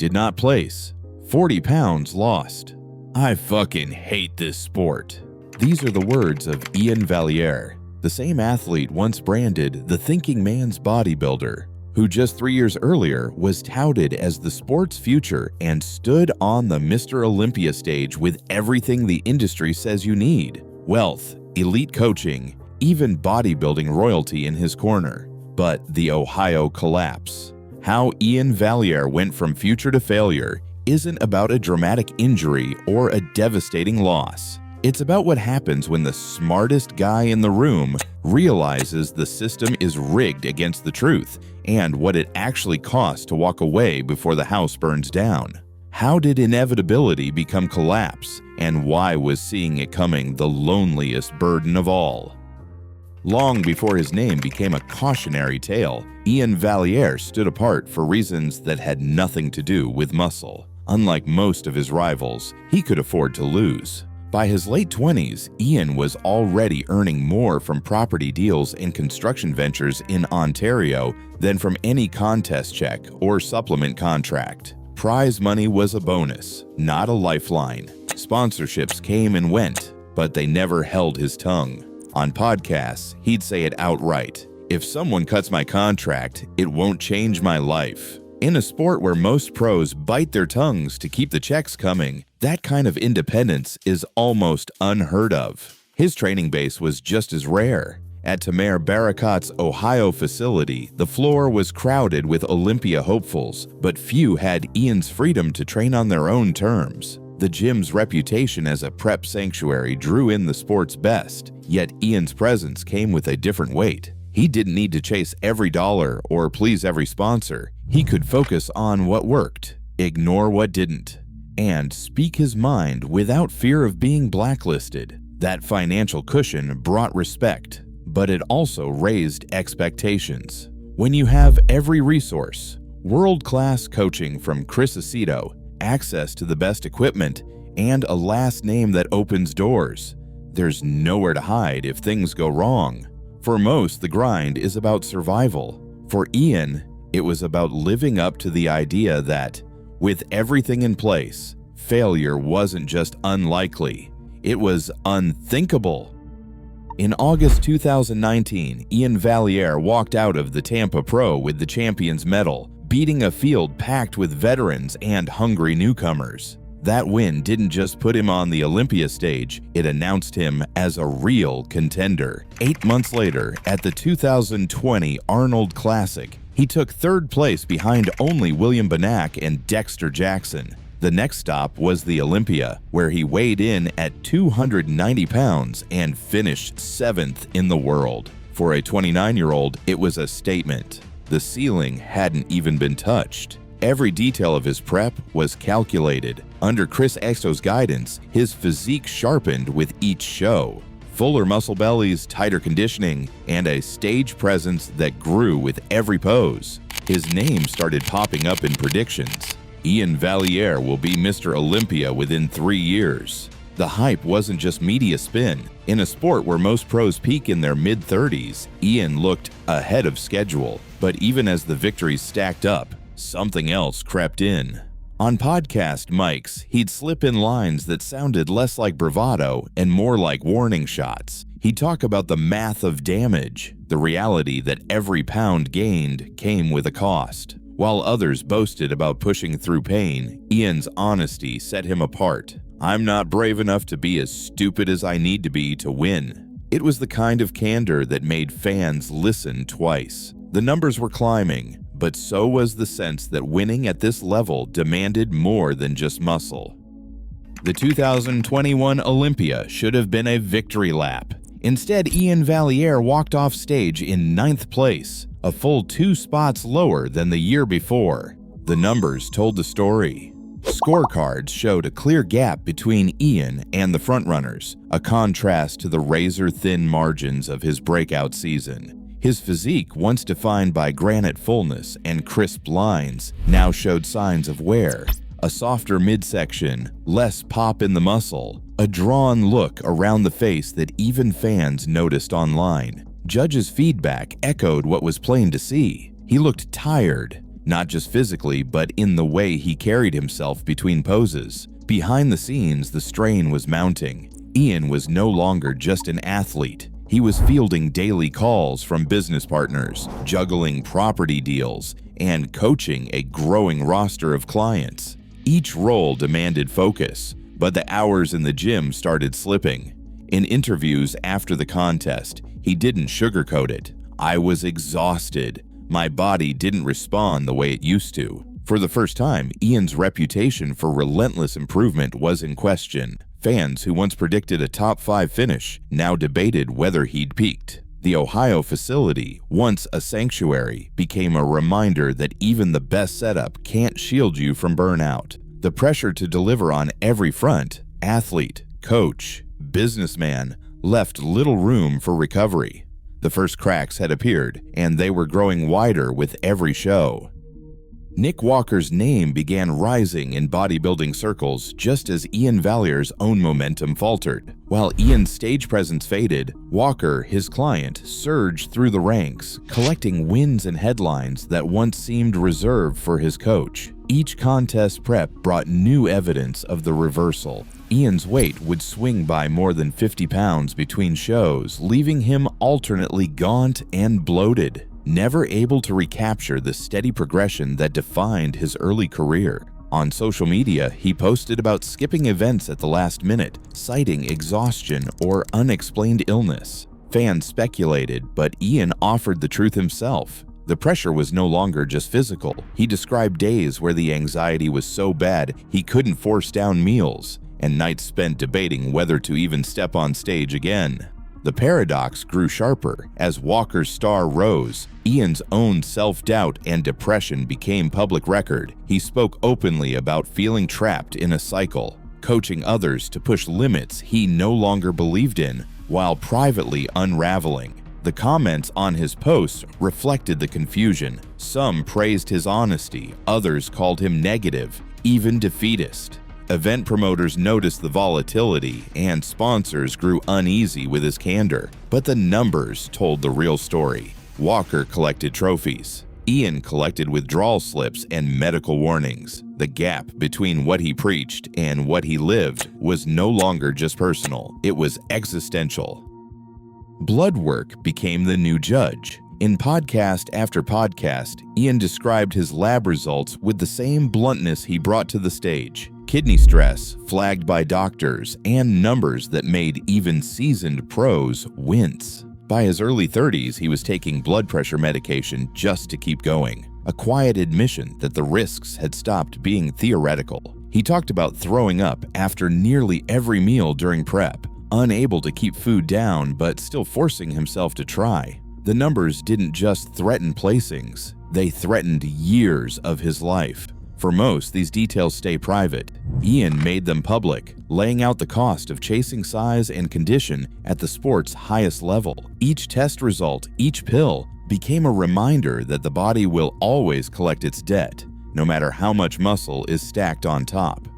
did not place. 40 pounds lost. I fucking hate this sport. These are the words of Iain Valliere, the same athlete once branded the thinking man's bodybuilder, who just 3 years earlier was touted as the sport's future and stood on the Mr. Olympia stage with everything the industry says you need: wealth, elite coaching, even bodybuilding royalty in his corner. But the Ohio collapse. How Iain Valliere went from future to failure isn't about a dramatic injury or a devastating loss. It's about what happens when the smartest guy in the room realizes the system is rigged against the truth, and what it actually costs to walk away before the house burns down. How did inevitability become collapse, and why was seeing it coming the loneliest burden of all? Long before his name became a cautionary tale, Iain Valliere stood apart for reasons that had nothing to do with muscle. Unlike most of his rivals, he could afford to lose. By his late 20s, Iain was already earning more from property deals and construction ventures in Ontario than from any contest check or supplement contract. Prize money was a bonus, not a lifeline. Sponsorships came and went, but they never held his tongue. On podcasts, he'd say it outright: "If someone cuts my contract, it won't change my life." In a sport where most pros bite their tongues to keep the checks coming, that kind of independence is almost unheard of. His training base was just as rare. At Tamir Barakat's Ohio facility, the floor was crowded with Olympia hopefuls, but few had Iain's freedom to train on their own terms. The gym's reputation as a prep sanctuary drew in the sport's best, yet Iain's presence came with a different weight. He didn't need to chase every dollar or please every sponsor. He could focus on what worked, ignore what didn't, and speak his mind without fear of being blacklisted. That financial cushion brought respect, but it also raised expectations. When you have every resource, world-class coaching from Chris Aceto, access to the best equipment, and a last name that opens doors, there's nowhere to hide if things go wrong. For most, the grind is about survival. For Iain, it was about living up to the idea that, with everything in place, failure wasn't just unlikely, it was unthinkable. In August 2019, Iain Valliere walked out of the Tampa Pro with the Champions Medal, beating a field packed with veterans and hungry newcomers. That win didn't just put him on the Olympia stage, it announced him as a real contender. 8 months later, at the 2020 Arnold Classic, he took third place behind only William Bonac and Dexter Jackson. The next stop was the Olympia, where he weighed in at 290 pounds and finished 7th in the world. For a 29-year-old, it was a statement. The ceiling hadn't even been touched. Every detail of his prep was calculated. Under Chris Aceto's guidance, his physique sharpened with each show. Fuller muscle bellies, tighter conditioning, and a stage presence that grew with every pose. His name started popping up in predictions. Iain Valliere will be Mr. Olympia within 3 years. The hype wasn't just media spin. In a sport where most pros peak in their mid-30s, Iain looked ahead of schedule. But even as the victories stacked up, something else crept in. On podcast mics, he'd slip in lines that sounded less like bravado and more like warning shots. He'd talk about the math of damage, the reality that every pound gained came with a cost. While others boasted about pushing through pain, Iain's honesty set him apart. "I'm not brave enough to be as stupid as I need to be to win." It was the kind of candor that made fans listen twice. The numbers were climbing, but so was the sense that winning at this level demanded more than just muscle. The 2021 Olympia should have been a victory lap. Instead, Iain Valliere walked off stage in 9th place, a full 2 spots lower than the year before. The numbers told the story. Scorecards showed a clear gap between Iain and the frontrunners, a contrast to the razor-thin margins of his breakout season. His physique, once defined by granite fullness and crisp lines, now showed signs of wear. A softer midsection, less pop in the muscle, a drawn look around the face that even fans noticed online. Judges' feedback echoed what was plain to see. He looked tired, not just physically, but in the way he carried himself between poses. Behind the scenes, the strain was mounting. Iain was no longer just an athlete. He was fielding daily calls from business partners, juggling property deals, and coaching a growing roster of clients. Each role demanded focus, but the hours in the gym started slipping. In interviews after the contest, he didn't sugarcoat it. "I was exhausted. My body didn't respond the way it used to." For the first time, Iain's reputation for relentless improvement was in question. Fans who once predicted a top 5 finish now debated whether he'd peaked. The Ohio facility, once a sanctuary, became a reminder that even the best setup can't shield you from burnout. The pressure to deliver on every front, athlete, coach, businessman, left little room for recovery. The first cracks had appeared, and they were growing wider with every show. Nick Walker's name began rising in bodybuilding circles just as Iain Valliere's own momentum faltered. While Iain's stage presence faded, Walker, his client, surged through the ranks, collecting wins and headlines that once seemed reserved for his coach. Each contest prep brought new evidence of the reversal. Iain's weight would swing by more than 50 pounds between shows, leaving him alternately gaunt and bloated, never able to recapture the steady progression that defined his early career. On social media, he posted about skipping events at the last minute, citing exhaustion or unexplained illness. Fans speculated, but Iain offered the truth himself. The pressure was no longer just physical. He described days where the anxiety was so bad he couldn't force down meals, and nights spent debating whether to even step on stage again. The paradox grew sharper. As Walker's star rose, Iain's own self-doubt and depression became public record. He spoke openly about feeling trapped in a cycle, coaching others to push limits he no longer believed in, while privately unraveling. The comments on his posts reflected the confusion. Some praised his honesty, others called him negative, even defeatist. Event promoters noticed the volatility, and sponsors grew uneasy with his candor. But the numbers told the real story. Walker collected trophies. Iain collected withdrawal slips and medical warnings. The gap between what he preached and what he lived was no longer just personal, it was existential. Blood work became the new judge. In podcast after podcast, Iain described his lab results with the same bluntness he brought to the stage. Kidney stress, flagged by doctors, and numbers that made even seasoned pros wince. By his early 30s, he was taking blood pressure medication just to keep going, a quiet admission that the risks had stopped being theoretical. He talked about throwing up after nearly every meal during prep, unable to keep food down but still forcing himself to try. The numbers didn't just threaten placings, they threatened years of his life. For most, these details stay private. Iain made them public, laying out the cost of chasing size and condition at the sport's highest level. Each test result, each pill, became a reminder that the body will always collect its debt, no matter how much muscle is stacked on top.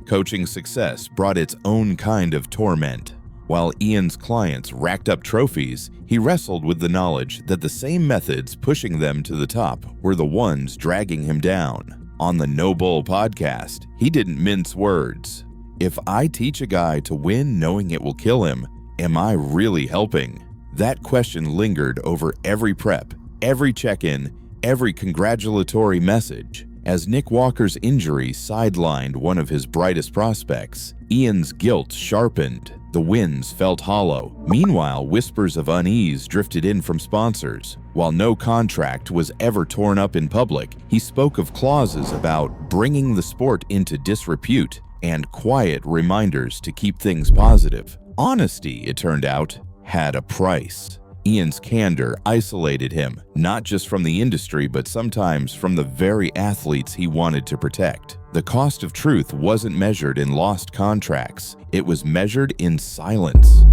Coaching success brought its own kind of torment. While Iain's clients racked up trophies, he wrestled with the knowledge that the same methods pushing them to the top were the ones dragging him down. On the No Bull podcast, he didn't mince words. If I teach a guy to win knowing it will kill him, am I really helping? That question lingered over every prep, every check-in, every congratulatory message. As Nick Walker's injury sidelined one of his brightest prospects, Iain's guilt sharpened. The wins felt hollow. Meanwhile, whispers of unease drifted in from sponsors. While no contract was ever torn up in public, he spoke of clauses about bringing the sport into disrepute and quiet reminders to keep things positive. Honesty, it turned out, had a price. Iain's candor isolated him, not just from the industry, but sometimes from the very athletes he wanted to protect. The cost of truth wasn't measured in lost contracts, it was measured in silence.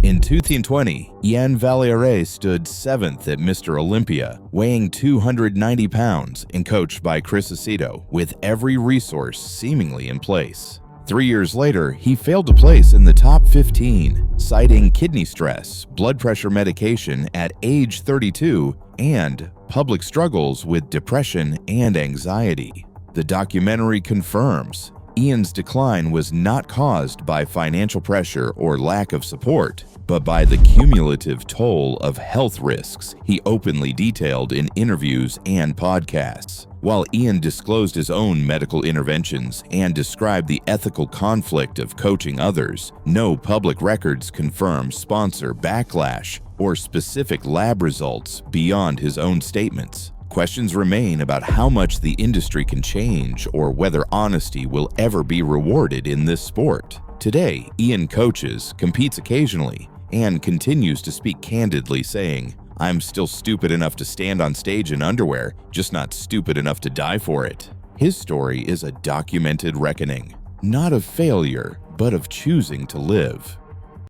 In 2020, Iain Valliere stood 7th at Mr. Olympia, weighing 290 pounds and coached by Chris Aceto, with every resource seemingly in place. 3 years later, he failed to place in the top 15, citing kidney stress, blood pressure medication at age 32, and public struggles with depression and anxiety. The documentary confirms Iain's decline was not caused by financial pressure or lack of support, but by the cumulative toll of health risks he openly detailed in interviews and podcasts. While Iain disclosed his own medical interventions and described the ethical conflict of coaching others, no public records confirm sponsor backlash or specific lab results beyond his own statements. Questions remain about how much the industry can change or whether honesty will ever be rewarded in this sport. Today, Iain coaches, competes occasionally, and continues to speak candidly, saying, "I'm still stupid enough to stand on stage in underwear, just not stupid enough to die for it." His story is a documented reckoning, not of failure, but of choosing to live.